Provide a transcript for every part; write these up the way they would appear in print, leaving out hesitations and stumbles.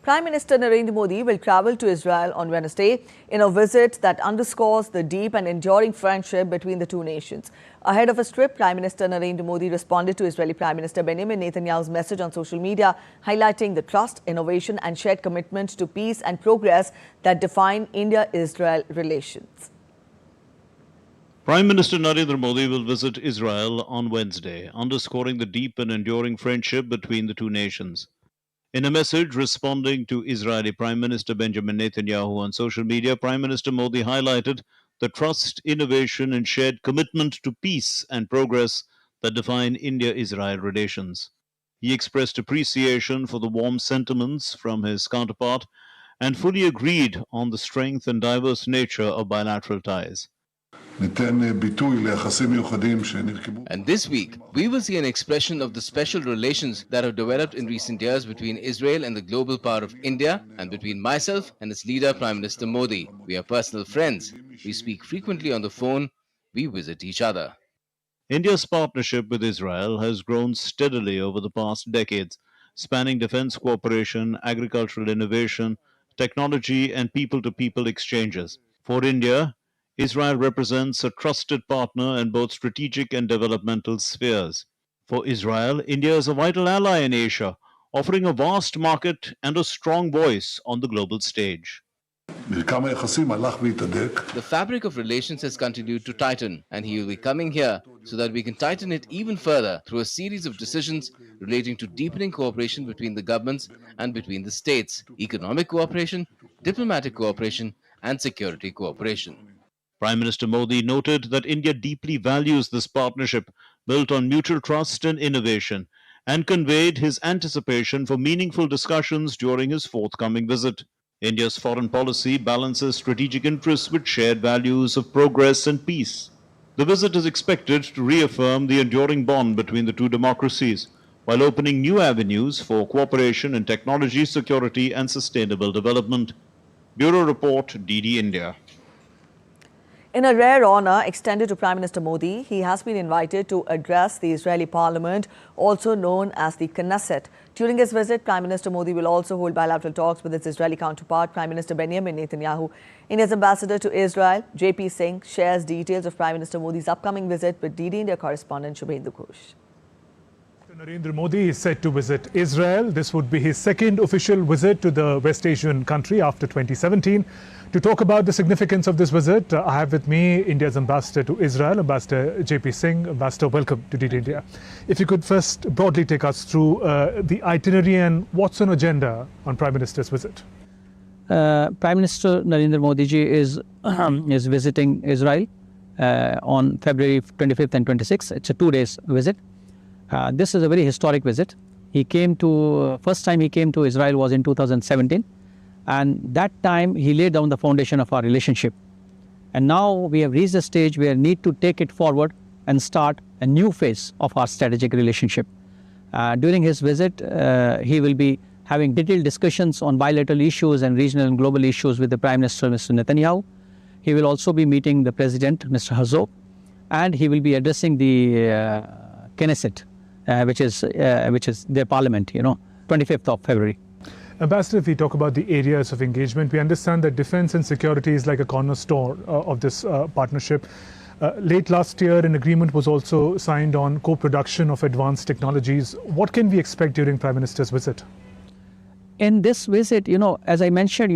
Prime Minister Narendra Modi will travel to Israel on Wednesday in a visit that underscores the deep and enduring friendship between the two nations. Ahead of his trip, Prime Minister Narendra Modi responded to Israeli Prime Minister Benjamin Netanyahu's message on social media, highlighting the trust, innovation and shared commitment to peace and progress that define India-Israel relations. Prime Minister Narendra Modi will visit Israel on Wednesday, underscoring the deep and enduring friendship between the two nations. In a message responding to Israeli Prime Minister Benjamin Netanyahu on social media, Prime Minister Modi highlighted the trust, innovation and shared commitment to peace and progress that define India-Israel relations. He expressed appreciation for the warm sentiments from his counterpart and fully agreed on the strength and diverse nature of bilateral ties. And this week, we will see an expression of the special relations that have developed in recent years between Israel and the global power of India, and between myself and its leader, Prime Minister Modi. We are personal friends. We speak frequently on the phone. We visit each other. India's partnership with Israel has grown steadily over the past decades, spanning defense cooperation, agricultural innovation, technology, and people-to-people exchanges. For India, Israel represents a trusted partner in both strategic and developmental spheres. For Israel, India is a vital ally in Asia, offering a vast market and a strong voice on the global stage. The fabric of relations has continued to tighten, and he will be coming here so that we can tighten it even further through a series of decisions relating to deepening cooperation between the governments and between the states, economic cooperation, diplomatic cooperation, and security cooperation. Prime Minister Modi noted that India deeply values this partnership built on mutual trust and innovation, and conveyed his anticipation for meaningful discussions during his forthcoming visit. India's foreign policy balances strategic interests with shared values of progress and peace. The visit is expected to reaffirm the enduring bond between the two democracies, while opening new avenues for cooperation in technology, security, and sustainable development. Bureau Report, DD India. In a rare honor extended to Prime Minister Modi, he has been invited to address the Israeli parliament, also known as the Knesset. During his visit, Prime Minister Modi will also hold bilateral talks with its Israeli counterpart, Prime Minister Benjamin Netanyahu. India's ambassador to Israel, JP Singh, shares details of Prime Minister Modi's upcoming visit with DD India correspondent Shubhendu Ghosh. Narendra Modi is set to visit Israel. This would be his second official visit to the West Asian country after 2017. To talk about the significance of this visit, I have with me India's ambassador to Israel, Ambassador JP Singh. Ambassador, welcome to DD India. If you could first broadly take us through the itinerary and what's on agenda on Prime Minister's visit. Prime Minister Narendra Modi ji is visiting Israel on February 25th and 26th. It's a 2-day visit. This is a very historic visit. First time he came to Israel was in 2017. And that time he laid down the foundation of our relationship. And now we have reached a stage where we need to take it forward and start a new phase of our strategic relationship. During his visit, he will be having detailed discussions on bilateral issues and regional and global issues with the Prime Minister, Mr. Netanyahu. He will also be meeting the President, Mr. Herzog, and he will be addressing the Knesset, which is their parliament, 25th of February. Ambassador, if we talk about the areas of engagement, we understand that defense and security is like a cornerstone of this partnership. Late last year, an agreement was also signed on co-production of advanced technologies. What can we expect during Prime Minister's visit? In this visit, as I mentioned,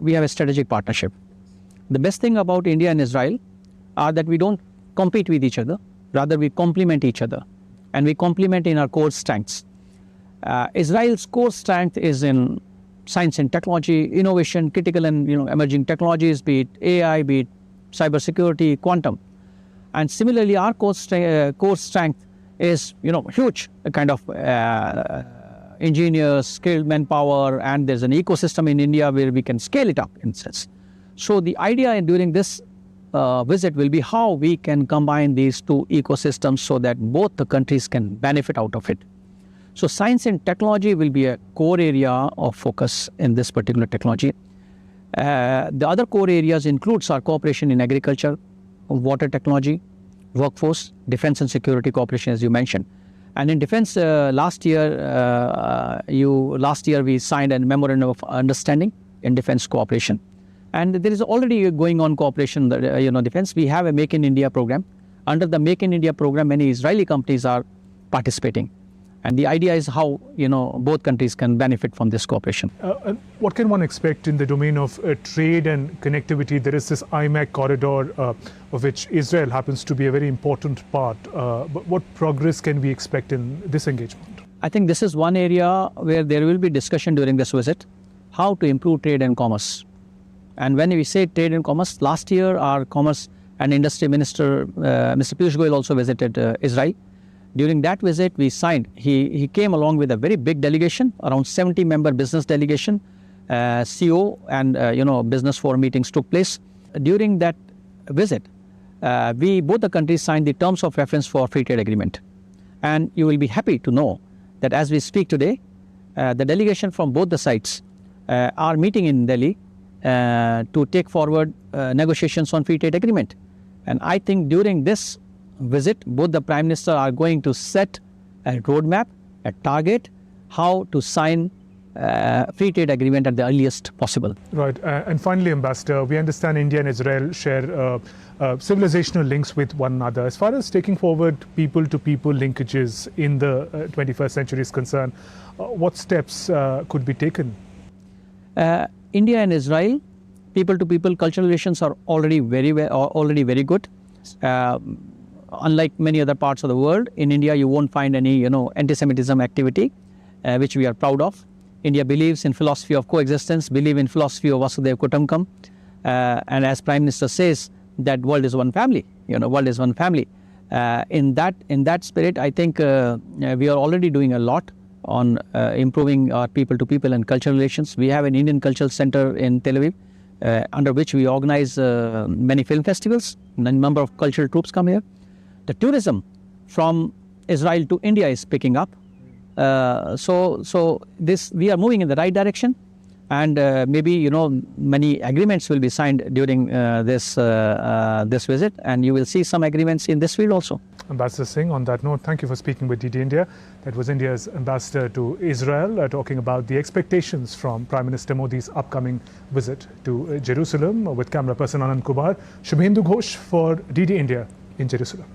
we have a strategic partnership. The best thing about India and Israel are that we don't compete with each other. Rather, we complement each other. And we complement in our core strengths. Israel's core strength is in science and technology, innovation, critical and emerging technologies, be it AI, be it cybersecurity, quantum. And similarly, our core strength is huge kind of engineers, skilled manpower, and there's an ecosystem in India where we can scale it up in sense. So the idea during this visit will be how we can combine these two ecosystems so that both the countries can benefit out of it. So science and technology will be a core area of focus in this particular technology. The other core areas includes our cooperation in agriculture, water technology, workforce, defense and security cooperation, as you mentioned. And in defense, last year we signed a memorandum of understanding in defense cooperation. And there is already going on cooperation, defense. We have a Make in India program. Under the Make in India program, many Israeli companies are participating. And the idea is how, both countries can benefit from this cooperation. And what can one expect in the domain of trade and connectivity? There is this IMEC corridor of which Israel happens to be a very important part. But what progress can we expect in this engagement? I think this is one area where there will be discussion during this visit, how to improve trade and commerce. And when we say trade and commerce, last year our Commerce and Industry Minister, Mr. Piyush Goyal, also visited Israel. During that visit, we signed, he came along with a very big delegation, around 70-member business delegation, CO and, business forum meetings took place. During that visit, both the countries signed the terms of reference for free trade agreement. And you will be happy to know that as we speak today, the delegation from both the sides are meeting in Delhi to take forward negotiations on free trade agreement. And I think during this visit, both the Prime Minister are going to set a roadmap, a target, how to sign free trade agreement at the earliest possible. Right. And finally, Ambassador, we understand India and Israel share civilizational links with one another. As far as taking forward people-to-people linkages in the 21st century is concerned, what steps could be taken? India and Israel, people-to-people cultural relations are already very good. Unlike many other parts of the world, in India you won't find any anti-Semitism activity, which we are proud of. India believes in philosophy of coexistence, believe in philosophy of Vasudhaiva Kutumbakam, and as Prime Minister says, that world is one family. World is one family. In that spirit, I think we are already doing a lot on improving our people-to-people and cultural relations. We have an Indian Cultural Center in Tel Aviv, under which we organize many film festivals. A number of cultural troupes come here. The tourism from Israel to India is picking up. So we are moving in the right direction, and maybe many agreements will be signed during this visit, and you will see some agreements in this field also. Ambassador Singh, on that note, thank you for speaking with DD India. That was India's ambassador to Israel, talking about the expectations from Prime Minister Modi's upcoming visit to Jerusalem. With camera person Anand Kumar, Shubhendu Ghosh for DD India in Jerusalem.